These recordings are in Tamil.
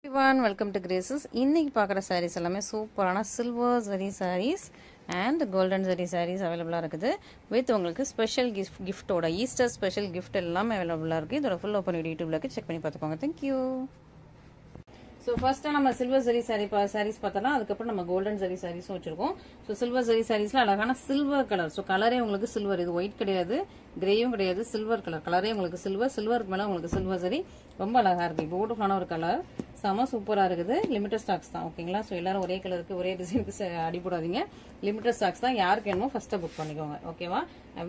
everyone, welcome to Graces. இன்னைக்கு பார்க்குற sarees எல்லாமே சூப்பரான silver zari sarees and golden zari sarees அவைலபிளாக இருக்குது. வித் உங்களுக்கு ஸ்பெஷல் கிஃப்டோட ஈஸ்டர் ஸ்பெஷல் கிஃப்ட் எல்லாமே அவைலபிளாக இருக்குது. இதோட ஃபுல் ஓப்பன் யூடியூப்ல செக் பண்ணி பார்த்துக்கோங்க. தேங்க்யூ. ஸோ ஃபர்ஸ்ட்டாக நம்ம சில்வர் ஜரி சாரீஸ் பார்த்தலாம். அதுக்கப்புறம் நம்ம கோல்டன் ஜரி சாரீஸும் வச்சிருக்கோம். ஸோ சில்வர் ஜரி சாரீஸ்ல அழகான சில்வர் கலர். ஸோ கலரே உங்களுக்கு சில்வர், இது ஒயிட் கிடையாது, கிரேயும் கிடையாது, சில்வர் கலர். கலரே உங்களுக்கு சில்வருக்கு மேலே உங்களுக்கு சில்வர் ஜரி ரொம்ப அழகா இருக்கு. பியூட்டிஃபுல்லான ஒரு கலர், செம சூப்பரா இருக்குது. லிமிடெட் ஸ்டாக்ஸ் தான், ஓகேங்களா? ஸோ எல்லாரும் ஒரே கலருக்கு ஒரே டிசைனுக்கு அடிப்படாதீங்க. லிமிடெட் ஸ்டாக்ஸ் தான். யாருக்கு வேணுமோ ஃபர்ஸ்ட்டாக புக் பண்ணிக்கோங்க, ஓகேவா?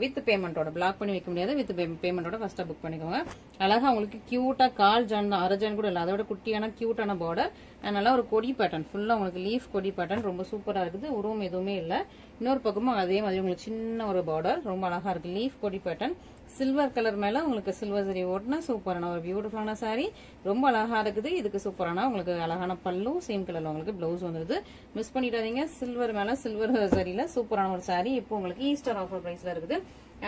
வித் பேமெண்டோட, பிளாக் பண்ணி வைக்க முடியாது. வித் பேமெண்டோட ஃபர்ஸ்ட்டாக புக் பண்ணிக்கோங்க. அழகா உங்களுக்கு கியூட்டா கால் ஜான் தான், அரை ஜான் கூட இல்லை, அதோட குட்டியான கியூட்டான பார்டர். அதனால ஒரு கொடி பேட்டர்ன், ஃபுல்லா உங்களுக்கு லீஃப் கொடி பேட்டர்ன் ரொம்ப சூப்பரா இருக்குது. உருவம் எதுவுமே இல்லை. இன்னொரு பக்கமும் அதே மாதிரி உங்களுக்கு சின்ன ஒரு பார்டர் ரொம்ப அழகா இருக்கு. லீஃப் கொடி பேட்டர்ன், சில்வர் கலர் மேல உங்களுக்கு சில்வர் ஜரி ஓட்டுனா சூப்பரான ஒரு பியூட்டிஃபுல்லான சாரி, ரொம்ப அழகா இருக்குது. இதுக்கு சூப்பரான உங்களுக்கு அழகான பல்லு, சேம் கலர்ல உங்களுக்கு பிளவுஸ் வந்துருது. மிஸ் பண்ணிடாதீங்க. சில்வர் மேல சில்வர் சரியில சூப்பரான ஒரு சாரி. இப்போ உங்களுக்கு ஈஸ்டர் ஆஃபர் பிரைஸ்ல இருக்குது.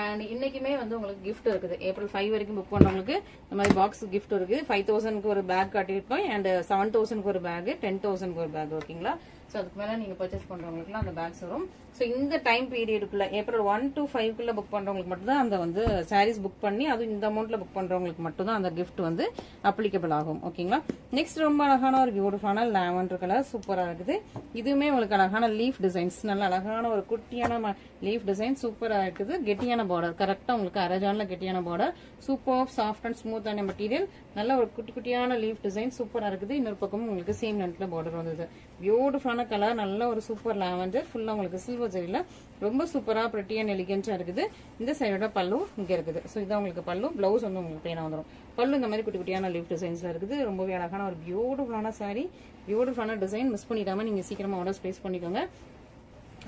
அண்ட் இன்னைக்குமே வந்து உங்களுக்கு கிஃப்ட் இருக்குது. ஏப்ரல் 5 வரைக்கும் புக் பண்ணவங்களுக்கு இந்த மாதிரி பாக்ஸ் கிஃப்ட் இருக்கு. 5000க்கு ஒரு பேக் காட்டியிருப்போம். அண்ட் 7000க்கு ஒரு பேக், 10,000க்கு ஒரு பேக், ஓகேங்களா? ஸோ அதுக்கு மேலே நீங்கள் பர்ச்சேஸ் பண்ணுறவங்களுக்குலாம் அந்த பேக்ஸ் வரும். ஸோ இந்த டைம் பீரியடுக்குள்ள ஏப்ரல் 1 to 5 புக் பண்ணுறவங்களுக்கு மட்டும்தான் அந்த வந்து சாரீஸ் புக் பண்ணி, அதுவும் இந்த அமௌண்ட்ல புக் பண்ணுறவங்களுக்கு மட்டும்தான் அந்த கிஃப்ட் வந்து அப்ளிகபிள் ஆகும், ஓகேங்களா? நெக்ஸ்ட் ரொம்ப அழகான ஒரு பியூட்டிஃபுல்லான லாவெண்டர் கலர் சூப்பராக இருக்குது. இதுவுமே உங்களுக்கு அழகான லீஃப் டிசைன்ஸ், நல்ல அழகான ஒரு குட்டியான லீஃப் டிசைன் சூப்பராக இருக்குது. கெட்டியான பார்டர், கரெக்டாக உங்களுக்கு அரஜான்ல கெட்டியான பார்டர், சூப்பர் சாஃப்ட் அண்ட் ஸ்மூத்தான மெட்டீரியல், நல்ல ஒரு குட்டியான லீஃப் டிசைன் சூப்பராக இருக்குது. இன்னொரு பக்கமும் உங்களுக்கு சேம் லென்த்ல பார்டர் வந்தது. பியூட்டிஃபுல்லான கலர், நல்ல ஒரு சூப்பர் லாவெண்டர், ஃபுல்லா உங்களுக்கு சில்வர் ஜரியில ரொம்ப சூப்பரா பிரிட்டி அண்ட் எலிகென்ட்டா இருக்குது. இந்த சைடோட பல்லு இங்க இருக்குது. ஸோ இதான் உங்களுக்கு பல்லு. பிளவுஸ் வந்து உங்களுக்கு பிளெயினா வந்துடும். பல்லு இந்த மாதிரி குட்டியான லீஃப் டிசைன்ஸ்ல இருக்குது. ரொம்பவே அழகான ஒரு பியூட்டிஃபுல்லான சாரி, பியூட்டிஃபுல்லான டிசைன். மிஸ் பண்ணிடாம நீங்க சீக்கிரமா ஆர்டர் பிளேஸ் பண்ணிக்கோங்க.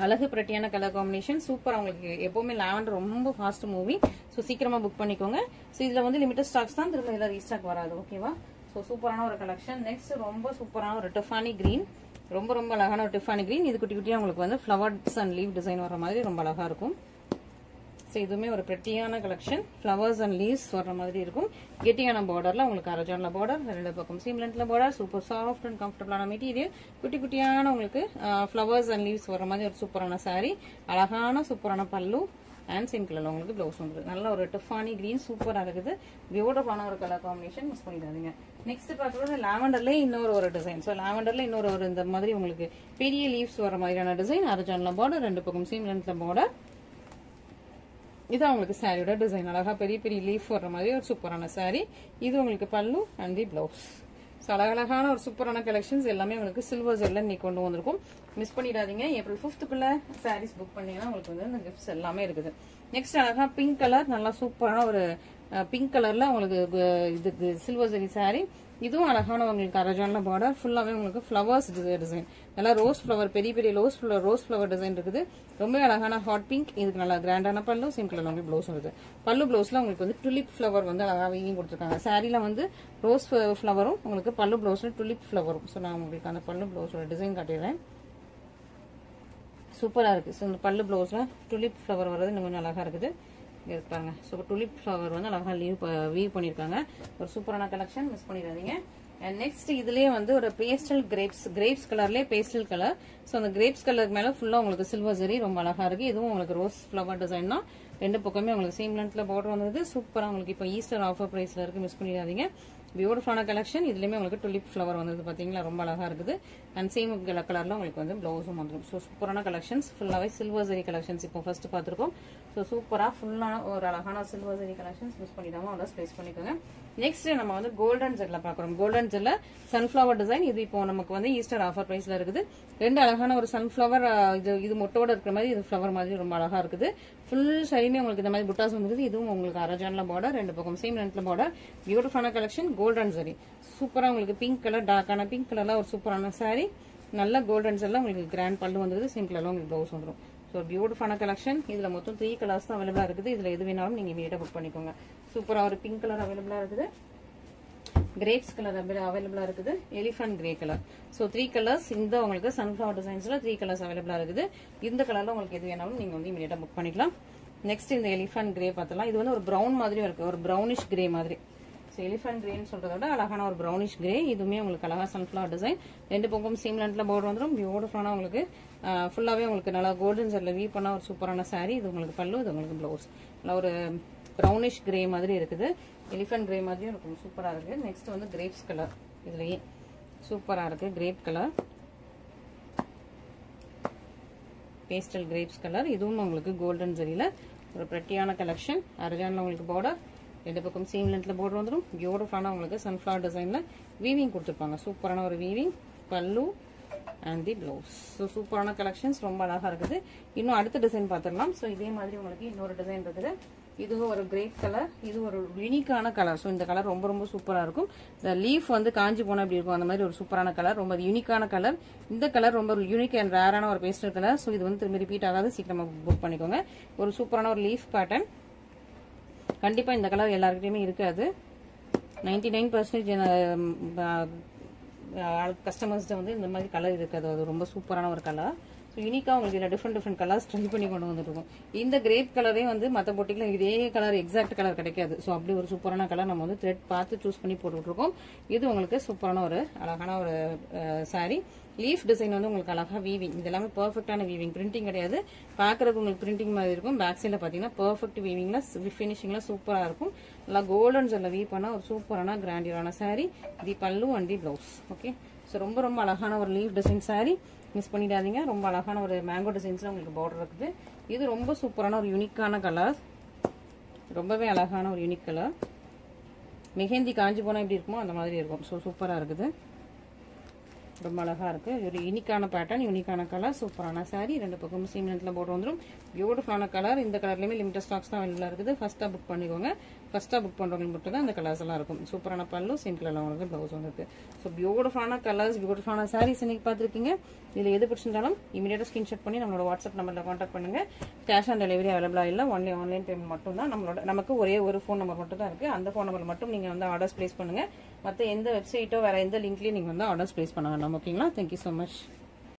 அழகு பிரட்டியான கலர் காம்பினேஷன் சூப்பர். உங்களுக்கு எப்பவுமே லாவெண்டர் ரொம்ப ஃபாஸ்ட் மூவிங். ஸோ சீக்கிரமா புக் பண்ணிக்கோங்க. ஸோ இதுல வந்து லிமிடெட் ஸ்டாக்ஸ் தான், திரும்ப இதுல ரீஸ்டாக் வராது, ஓகேவா? ஸோ சூப்பரான ஒரு கலெக்ஷன். நெக்ஸ்ட் ரொம்ப சூப்பரான ஒரு டிஃபானி கிரீன், ரொம்ப அழகான ஒரு டிஃபானி கிரீன். இது குட்டியா உங்களுக்கு வந்து ஃபிளவர்ஸ் அண்ட் லீவ் டிசைன் வர மாதிரி ரொம்ப அழகா இருக்கும். ஸோ இதுவுமே ஒரு பிரட்டியான கலெக்ஷன், ஃபிளவர்ஸ் அண்ட் லீவ்ஸ் வர மாதிரி இருக்கும். கெட்டியான பார்டர்ல உங்களுக்கு அரஜான்ல பார்டர், ரெண்டு பக்கம் சீம் லென்த்ல பார்டர், சூப்பர் சாஃப்ட் அண்ட் கம்ஃபர்டபுளான மெட்டீரியல், குட்டியான உங்களுக்கு ஃபிளவர்ஸ் அண்ட் லீவ்ஸ் வர மாதிரி ஒரு சூப்பரான சாரி, அழகான சூப்பரான பல்லு அண்ட் சேம் கலர்ல உங்களுக்கு பிளவுஸ் வந்துருக்கு. நல்ல ஒரு டிஃபானி கிரீன் சூப்பரா இருக்குது. பியூட்டிஃபுல்லான ஒரு கலர் காம்பினேஷன், மிஸ் பண்ணிடாதீங்க. நெக்ஸ்ட் பார்க்குறது லாவெண்டர்ல இன்னொரு டிசைன். ஸோ லாவெண்டர்ல இன்னொரு இந்த மாதிரி உங்களுக்கு பெரிய லீவ்ஸ் வர மாதிரியான டிசைன், அரஜான்ல பார்டர், ரெண்டு பக்கம் சீம் லென்த்ல பார்டர். இதான் உங்களுக்கு சாரியோட டிசைன். அழகா பெரிய லீஃப் வர்ற மாதிரி ஒரு சூப்பரான சாரி. இது உங்களுக்கு பல்லு அண்ட் தி பிளவுஸ். ஸோ அழகழகான ஒரு சூப்பரான கலெக்ஷன்ஸ் எல்லாமே உங்களுக்கு சில்வர் ஜெல்ல இன்னைக்கு கொண்டு வந்திருக்கும். மிஸ் பண்ணிடாதீங்க. ஏப்ரல் 5க்குள்ள சாரீஸ் புக் பண்ணீங்கன்னா உங்களுக்கு வந்து இந்த கிஃப்ட்ஸ் எல்லாமே இருக்குது. நெக்ஸ்ட் அழகா பிங்க் கலர், நல்லா சூப்பரான ஒரு பிங்க் கலர்ல உங்களுக்கு இது சில்வர் ஜெரி சாரி. இதுவும் அழகான உங்களுக்கு அரஜான்ல பார்டர், ஃபுல்லாவே உங்களுக்கு ஃபிளவர்ஸ் டிசைன், நல்லா ரோஸ் ஃபிளவர், பெரிய ரோஸ் ஃபிளவர் டிசைன் இருக்குது. ரொம்ப அழகான ஹாட் பிங்க். இதுக்கு நல்லா கிராண்டான பல்லு, சேம் கலர்ல உங்களுக்கு பிளவுஸ் வருது. பல்லு பிளவுஸ்ல உங்களுக்கு வந்து டுலிப் ஃபிளவர் வந்து அழகாக கொடுத்துருக்காங்க. சாரில வந்து ரோஸ் ஃபிளவரும் உங்களுக்கு பல்லு பிளவுஸ்ல டுலிப் ஃபிளவரும். ஸோ நான் உங்களுக்கு அந்த பல்லு பிளவுஸோட டிசைன் காட்டிடுறேன். சூப்பரா இருக்கு. ஸோ இந்த பல்லு பிளவுஸ்ல டுலிப் ஃபிளவர் வர்றது இன்னும் கொஞ்சம் அழகா இருக்குது. இருக்காங்க. ஸோ டுலிப் ஃபிளவர் வந்து அழகா வீவ் பண்ணிருக்காங்க. ஒரு சூப்பரான கலெக்ஷன், மிஸ் பண்ணிடாதீங்க. அண்ட் நெக்ஸ்ட் இதுலயே வந்து ஒரு பேஸ்டல் கிரேப்ஸ் கலர்லயே பேஸ்டல் கலர். ஸோ அந்த கிரேப்ஸ் கலருக்கு மேல ஃபுல்லா உங்களுக்கு சில்வர் ஜரி ரொம்ப அழகா இருக்கு. இதுவும் உங்களுக்கு ரோஸ் ஃபிளவர் டிசைன் தான். ரெண்டு பக்கமே உங்களுக்கு சேம் லென்த்ல பார்டர் வந்தது. சூப்பரா உங்களுக்கு இப்போ ஈஸ்டர் ஆஃபர் பிரைஸ்ல இருக்கு, மிஸ் பண்ணிடாதீங்க. பியூட்டிஃபுல்லான கலெக்ஷன். இதுலயுமே உங்களுக்கு டுலிப் ஃபிளவர் வந்தது பாத்தீங்களா, ரொம்ப அழகா இருக்குது. அண்ட் சேம் கலர்ல உங்களுக்கு வந்து பிளவுஸும் வந்துடும். ஸோ சூப்பரான கலெக்ஷன்ஸ், ஃபுல்லாவே சில்வர் ஜரி கலெக்ஷன்ஸ் இப்போ ஃபர்ஸ்ட் பார்த்திருக்கோம். ஸோ சூப்பரா ஃபுல்லான ஒரு அழகான சில்வர் ஜரி கலெக்ஷன்ஸ், மிஸ் பண்ணிடாம ஆர்டர் பிளேஸ் பண்ணிக்கோங்க. நெக்ஸ்ட் நம்ம வந்து கோல்டன் ஜெல்ல பாக்குறோம். கோல்டன் ஜெல்ல சன்ஃபிளவர் டிசைன். இது இப்போ நமக்கு வந்து ஈஸ்டர் ஆஃபர் பிரைஸ்ல இருக்குது. ரெண்டு அழகான ஒரு சன்ஃபிளவர், இது மொட்டோட இருக்கிற மாதிரி, இது ஃபிளவர் மாதிரி ரொம்ப அழகா இருக்குது. ஃபுல் சரியுமே உங்களுக்கு இந்த மாதிரி புட்டாஸ் வந்துருது. இதுவும் உங்களுக்கு அரஜான்ல பார்டர், ரெண்டு பக்கம் சேம் லென்த்ல பார்டர். பியூட்டிஃபுல்லான கலெக்ஷன், கோல்டன் ஜரி. சூப்பரா உங்களுக்கு பிங்க் கலர், டார்க்கான பிங்க் கலர்ல ஒரு சூப்பரான சாரி. நல்ல கோல்டன் ஜெல்ல உங்களுக்கு கிராண்ட் பல்லு வந்துருது. சேம் கலர்ல உங்களுக்கு பிளவுஸ் வந்துடும். ஸோ பியூட்டிஃபுல்லான கலெக்ஷன். இதுல மொத்தம் 3 கலர்ஸ் தான் அவைலபிளா இருக்குது. இதுல எது வேணாலும் நீங்க இமீடியட்டா புக் பண்ணிக்கோங்க. சூப்பரா ஒரு பிங்க் கலர் அவைலபிளா இருக்குது, கிரேப்ஸ் கலர் அவைலபிளா இருக்குது, elephant grey colour. So 3 colours. இந்த உங்களுக்கு சன்ஃபிளவர் டிசைன்ஸ்ல 3 கலர்ஸ் அவைலபிளா இருக்குது. இந்த கலர்ல உங்களுக்கு எது வேணாலும் நீங்க வந்து இமீடியட்டா புக் பண்ணிக்கலாம். நெக்ஸ்ட் இந்த எலிஃபன்ட் கிரே பார்த்தலாம். இது வந்து ஒரு பிரவுன் மாதிரி இருக்கு, ஒரு பிரவுனிஷ் கிரே மாதிரி. எலிஃபண்ட் கிரேன்னு சொல்றத விட அழகான ஒரு ப்ரௌனிஷ் கிரே. இதுவுமே உங்களுக்கு அழகா சன்ஃபிளவர் டிசைன். ரெண்டு பக்கம் சீம் லென்த்ல பார்டர் வந்துடும். பியூட்டிஃபுல்லான உங்களுக்கு ஃபுல்லாவே உங்களுக்கு நல்லா கோல்டன் ஜெல்ல வீவ் பண்ண ஒரு சூப்பரான saree. இது உங்களுக்கு பல்லு, இது உங்களுக்கு ப்ளவுஸ். நல்லா ஒரு ப்ரௌனிஷ் கிரே மாதிரி இருக்குது. எலிஃபண்ட் கிரே மாதிரியும் இருக்கும், சூப்பரா இருக்கு. நெக்ஸ்ட் வந்து கிரேப்ஸ் கலர். இதுலயே சூப்பரா இருக்கு grape colour, pastel grapes colour. இதுவும் உங்களுக்கு கோல்டன் ஜெரியில ஒரு பிரட்டியான கலெக்ஷன். அர்ஜான்ல உங்களுக்கு பார்டர், ரெண்டு பக்கம் சீம் லென்த்ல பார்டர் வந்துடும். பியூட்டிஃபுல்லான உங்களுக்கு சன்ஃபிளவர் டிசைன்ல வீவிங் கொடுத்துருப்பாங்க. சூப்பரான ஒரு வீவிங், பல்லு அண்ட் தி பிளவுஸ். ஸோ சூப்பரான கலெக்ஷன்ஸ், ரொம்ப அழகா இருக்குது. இன்னும் அடுத்த டிசைன் பார்த்துடலாம். ஸோ இதே மாதிரி உங்களுக்கு இன்னொரு டிசைன் இருக்குது. இதுவும் ஒரு கிரேப் கலர், இது ஒரு யூனிக்கான கலர். ஸோ இந்த கலர் ரொம்ப ரொம்ப சூப்பரா இருக்கும். இந்த லீஃப் வந்து காஞ்சி போனா எப்படி இருக்கும் அந்த மாதிரி ஒரு சூப்பரான கலர், ரொம்ப யூனிக்கான கலர். இந்த கலர் ரொம்ப யூனிக் அண்ட் ரேரான ஒரு பேஸ்டல் கலர். ஸோ இது வந்து திரும்பி ரிப்பீட் ஆகாது, சீக்கிரமா புக் பண்ணிக்கோங்க. ஒரு சூப்பரான ஒரு லீஃப் பேட்டர்ன். கண்டிப்பா இந்த கலர் எல்லாருக்கிட்டையுமே இருக்காது. 99% கஸ்டமர்ஸ்ட வந்து இந்த மாதிரி கலர் இருக்காது. அது ரொம்ப சூப்பரான ஒரு கலர். ஸோ யூனிக்கா உங்களுக்கு இதில் டிஃப்ரெண்ட் கலர்ஸ் ட்ரை பண்ணி கொண்டு வந்துருக்கும். இந்த கிரேப் கலரே வந்து மற்ற போட்டிக்கல இதே கலர் எக்ஸாக்ட் கலர் கிடைக்காது. ஸோ அப்படி ஒரு சூப்பரான கலர் நம்ம வந்து த்ரெட் பார்த்து சூஸ் பண்ணி போட்டுருக்கோம். இது உங்களுக்கு சூப்பரான ஒரு அழகான ஒரு saree. லீஃப் டிசைன் வந்து உங்களுக்கு அழகா வீவிங். இது எல்லாமே பெர்ஃபெக்டான வீவிங், பிரிண்டிங் கிடையாது. பாக்குறதுக்கு உங்களுக்கு பிரிண்டிங் மாதிரி இருக்கும். பேக் சைட்ல பாத்தீங்கன்னா பெர்ஃபெக்ட் வீவிங்ல ஃபினிஷிங்ல சூப்பரா இருக்கும். நல்லா கோல்டன் ஜெல்ல வீவ் பண்ண ஒரு சூப்பரான கிராண்டியரான saree. தி பல்லு and the blouse. Okay, so ரொம்ப ரொம்ப அழகான ஒரு லீஃப் டிசைன் saree. மிஸ் பண்ணிடாதீங்க. ரொம்ப அழகான ஒரு மேங்கோ டிசைன்ஸ்ல உங்களுக்கு பார்டர் இருக்குது. இது ரொம்ப சூப்பரான ஒரு யூனிக்கான கலர், ரொம்பவே அழகான ஒரு யூனிக் கலர். மெஹந்தி காஞ்சி போனா எப்படி இருக்குமோ அந்த மாதிரி இருக்கும். ஸோ சூப்பரா இருக்குது, ரொம்ப அழகா இருக்கு. ஒரு யூனிக்கான பேட்டர்ன், யூனிக்கான கலர், சூப்பரான saree. ரெண்டு பக்கம் சீம் லென்த்ல போட்டு வந்துடும். பியூட்டிஃபுல்லான கலர். இந்த கலர்லயுமே லிமிடெட் ஸ்டாக்ஸ் தான் அவைலபிளா இருக்குது. ஃபர்ஸ்டா புக் பண்ணிக்கோங்க. ஃபர்ஸ்டா புக் பண்றவங்களுக்கு மட்டும் தான் இந்த கலர்ஸ் எல்லாம் இருக்கும். சூப்பரான பல்லு, சேம் கலர்ல உங்களுக்கு பிளவுஸ் வந்துருக்கு. ஸோ பியூட்டிஃபுல்லான கலர்ஸ், பியூட்டிஃபுல்லான சாரீஸ் இன்னைக்கு பார்த்துருக்கீங்க. இதுல எது பிடிச்சிருந்தாலும் இமீடியட்டா ஸ்கிரீன்ஷாட் பண்ணி நம்மளோட வாட்ஸ்அப் நம்பர்ல கான்டாக்ட் பண்ணுங்க. கேஷ் ஆன் டெலிவரி அவைலபிளா இல்ல, ஒன்லி ஆன்லைன் பேமெண்ட் மட்டும் தான். நமக்கு ஒரே ஒரு ஃபோன் நம்பர் மட்டும் தான் இருக்கு. அந்த ஃபோன் நம்பர் மட்டும் நீங்க வந்து ஆர்டர்ஸ் பிளேஸ் பண்ணுங்க. மற்ற எந்த வெப்சைட்டோ வேற எந்த லிங்க்லயும் நீங்க வந்து ஆர்டர்ஸ் பிளேஸ் பண்ண வேண்டாம். ஓகேங்களா? Thank you so much.